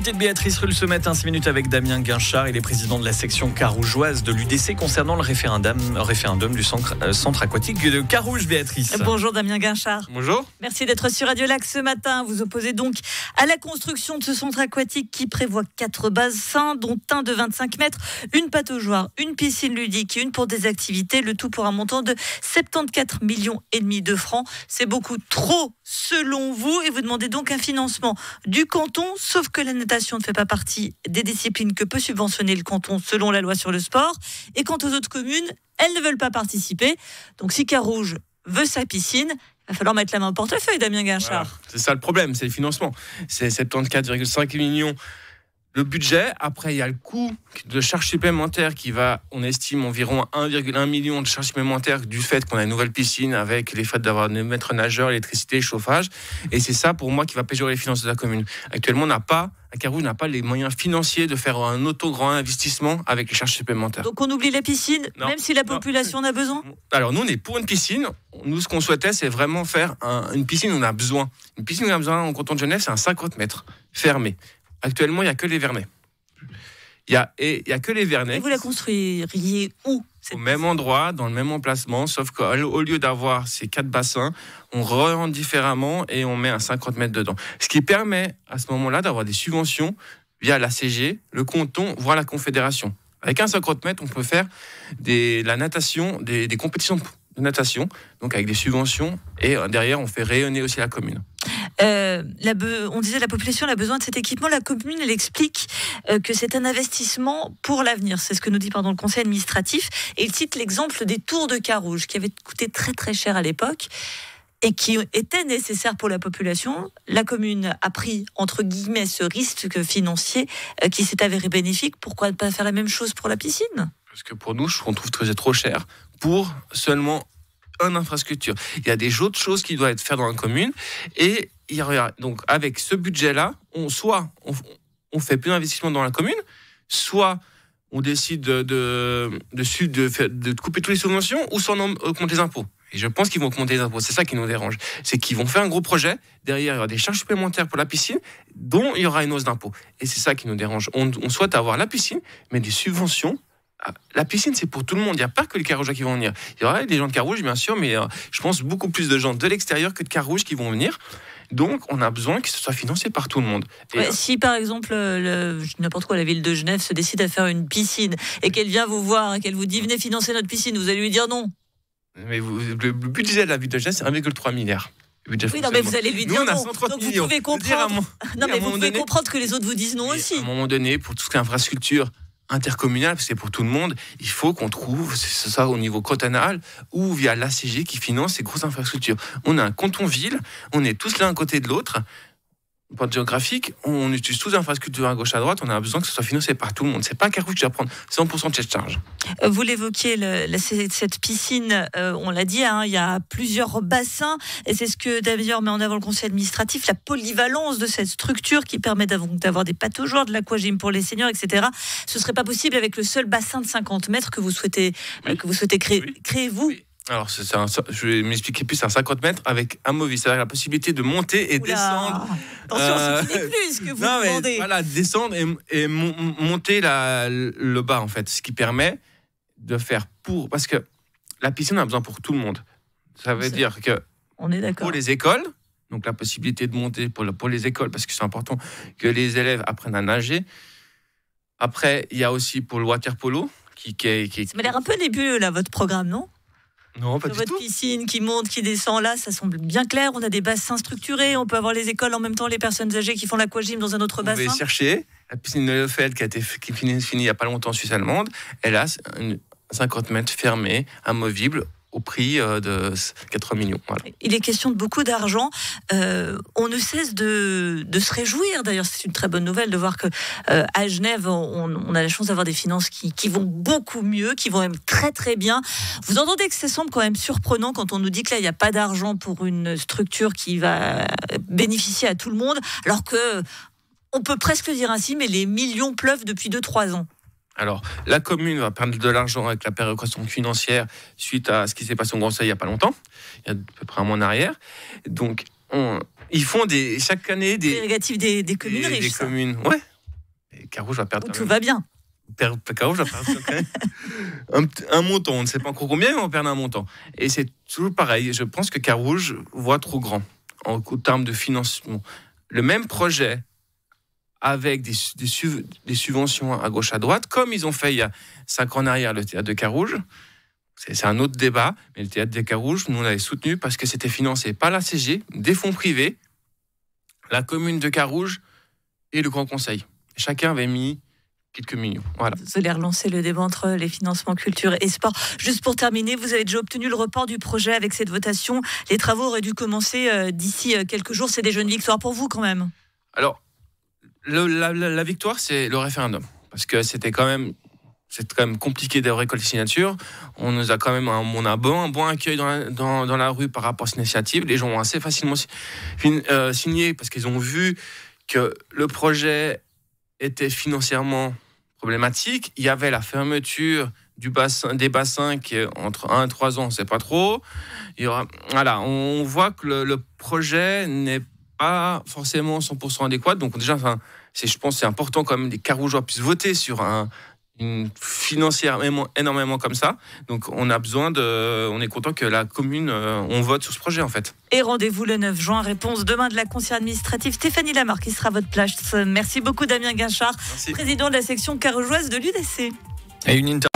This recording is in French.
L'invité de Béatrice Rulle ce matin, 6 minutes avec Damien Guinchard. Il est président de la section carougeoise de l'UDC concernant le référendum du centre aquatique de Carouge. Béatrice. Bonjour Damien Guinchard. Bonjour. Merci d'être sur Radio Lac ce matin. Vous opposez donc à la construction de ce centre aquatique qui prévoit 4 bassins, dont un de 25 mètres, une pataugeoire, une piscine ludique et une pour des activités. Le tout pour un montant de 74,5 millions de francs. C'est beaucoup trop selon vous et vous demandez donc un financement du canton, sauf que la natation ne fait pas partie des disciplines que peut subventionner le canton selon la loi sur le sport. Et quant aux autres communes, elles ne veulent pas participer. Donc si Carouge veut sa piscine, il va falloir mettre la main au portefeuille, Damien Guinchard. Voilà, c'est ça le problème, c'est le financement. C'est 74,5 millions le budget. Après, il y a le coût de charges supplémentaires qui va, on estime, environ 1,1 million de charges supplémentaires du fait qu'on a une nouvelle piscine avec les frais d'avoir des maîtres nageurs, l'électricité, le chauffage. Et c'est ça, pour moi, qui va péjorer les finances de la commune. Actuellement, Carouge n'a pas les moyens financiers de faire un grand investissement avec les charges supplémentaires. Donc on oublie la piscine, même si la population en a besoin. Alors nous, on est pour une piscine. Nous, ce qu'on souhaitait, c'est vraiment faire une piscine où on a besoin. Une piscine où on a besoin en canton de Genève, c'est un 50 mètres fermé. Actuellement, il n'y a que les Vernets. Il y a que les Vernets. Et vous la construiriez où ? Au même endroit, dans le même emplacement, sauf qu'au lieu d'avoir ces 4 bassins, on rend différemment et on met un 50 mètres dedans. Ce qui permet à ce moment-là d'avoir des subventions via la CG, le canton, voire la Confédération. Avec un 50 mètres, on peut faire la natation, des compétitions de natation, donc avec des subventions, et derrière, on fait rayonner aussi la commune. On disait la population a besoin de cet équipement. La commune, elle explique que c'est un investissement pour l'avenir. C'est ce que nous dit le conseil administratif. Et il cite l'exemple des tours de Carouge qui avaient coûté très très cher à l'époque et qui étaient nécessaires pour la population. La commune a pris, entre guillemets, ce risque financier qui s'est avéré bénéfique. Pourquoi ne pas faire la même chose pour la piscine ? Parce que pour nous, on trouve que c'est trop cher pour seulement une infrastructure. Il y a des autres choses qui doivent être faites dans la commune et donc avec ce budget-là, soit on fait plus d'investissement dans la commune, soit on décide de couper toutes les subventions, ou soit on augmente les impôts. Et je pense qu'ils vont augmenter les impôts. C'est ça qui nous dérange. C'est qu'ils vont faire un gros projet. Derrière, il y aura des charges supplémentaires pour la piscine, dont il y aura une hausse d'impôts. Et c'est ça qui nous dérange. On souhaite avoir la piscine, mais des subventions. La piscine, c'est pour tout le monde. Il n'y a pas que les Carougeois qui vont venir. Il y aura des gens de Carouge, bien sûr, mais je pense beaucoup plus de gens de l'extérieur que de Carouge qui vont venir. Donc, on a besoin que ce soit financé par tout le monde. Si, par exemple, n'importe quoi, la ville de Genève se décide à faire une piscine et qu'elle vient vous voir et qu'elle vous dit « Venez financer notre piscine », vous allez lui dire non. Mais le budget de la ville de Genève, c'est 1,3 milliard. Oui, non, mais vous allez lui dire non. Donc vous pouvez comprendre. Vous pouvez comprendre que les autres vous disent non aussi. À un moment donné, pour tout ce qui est infrastructure intercommunale, parce que c'est pour tout le monde, il faut qu'on trouve, c'est ça au niveau cantonal ou via l'ACG qui finance ces grosses infrastructures. On a un canton-ville, on est tous l'un à côté de l'autre. Point géographique, on utilise tous les infrastructures à gauche à droite, on a besoin que ce soit financé par tout le monde. C'est pas Carouge qui va prendre 100% de cette charge. Vous l'évoquiez, cette piscine, on l'a dit, il y a plusieurs bassins, et c'est ce que d'ailleurs met en avant le conseil administratif, la polyvalence de cette structure qui permet d'avoir des pataugeoires, de l'aquagym pour les seniors, etc. Ce serait pas possible avec le seul bassin de 50 mètres que vous souhaitez créer vous. Oui. Alors, je vais m'expliquer plus, c'est un 50 mètres avec amovible, c'est-à-dire la possibilité de monter et descendre. Attention, ce qui n'est plus ce que vous demandez. Voilà, descendre et monter le bas, en fait. Ce qui permet de faire parce que la piscine a besoin pour tout le monde. Ça veut dire que on est d'accord. Pour les écoles, donc la possibilité de monter pour les écoles, parce que c'est important que les élèves apprennent à nager. Après, il y a aussi pour le water polo, qui Ça m'a l'air un peu nébuleux, là, votre programme, non ? Non, pas du tout. Votre piscine qui monte, qui descend, là, ça semble bien clair. On a des bassins structurés. On peut avoir les écoles en même temps, les personnes âgées qui font l'aquagym dans un autre bassin. Vous pouvez chercher. La piscine de Lefeld qui finit il n'y a pas longtemps en Suisse allemande, elle a 50 mètres fermés, amovible, au prix de 80 millions. Voilà. Il est question de beaucoup d'argent. On ne cesse de se réjouir. D'ailleurs, c'est une très bonne nouvelle de voir qu'à Genève, on a la chance d'avoir des finances qui vont beaucoup mieux, qui vont même très très bien. Vous entendez que ça semble quand même surprenant quand on nous dit que là, il n'y a pas d'argent pour une structure qui va bénéficier à tout le monde, alors que on peut presque dire ainsi, mais les millions pleuvent depuis 2-3 ans. Alors, la commune va perdre de l'argent avec la péréquation financière suite à ce qui s'est passé au Conseil il n'y a pas longtemps, il y a à peu près un mois en arrière. Donc, ils font chaque année des prérogatives des communes riches. Des communes, ouais. Carouge va perdre. Tout va bien. Carouge va perdre quand même un montant. On ne sait pas encore combien, mais on va perdre un montant. Et c'est toujours pareil. Je pense que Carouge voit trop grand en termes de financement. Le même projet avec des subventions à gauche à droite, comme ils ont fait il y a 5 ans en arrière le théâtre de Carouge. C'est un autre débat, mais le théâtre de Carouge, nous on l'avait soutenu parce que c'était financé par la CG, des fonds privés, la commune de Carouge et le Grand Conseil. Chacun avait mis quelques millions. Voilà. Vous allez relancer le débat entre les financements culture et sport. Juste pour terminer, vous avez déjà obtenu le report du projet avec cette votation. Les travaux auraient dû commencer d'ici quelques jours. C'est déjà une victoire pour vous quand même. Alors, la victoire, c'est le référendum. Parce que c'est quand même compliqué d'avoir récolté les signatures. On nous a quand même un bon accueil dans la rue par rapport à cette initiative. Les gens ont assez facilement signé parce qu'ils ont vu que le projet était financièrement problématique. Il y avait la fermeture des bassins qui est entre 1 et 3 ans, on ne sait pas trop. Voilà, on voit que le projet n'est pas forcément 100% adéquat. Donc déjà, je pense que c'est important quand même que les Carougeois puissent voter sur une financière énormément comme ça. Donc on est content que la commune, on vote sur ce projet en fait. Et rendez-vous le 9 juin, réponse demain de la conseillère administrative Stéphanie Lamarre qui sera à votre place. Merci beaucoup Damien Guinchard, président de la section carougeoise de l'UDC. Et une interview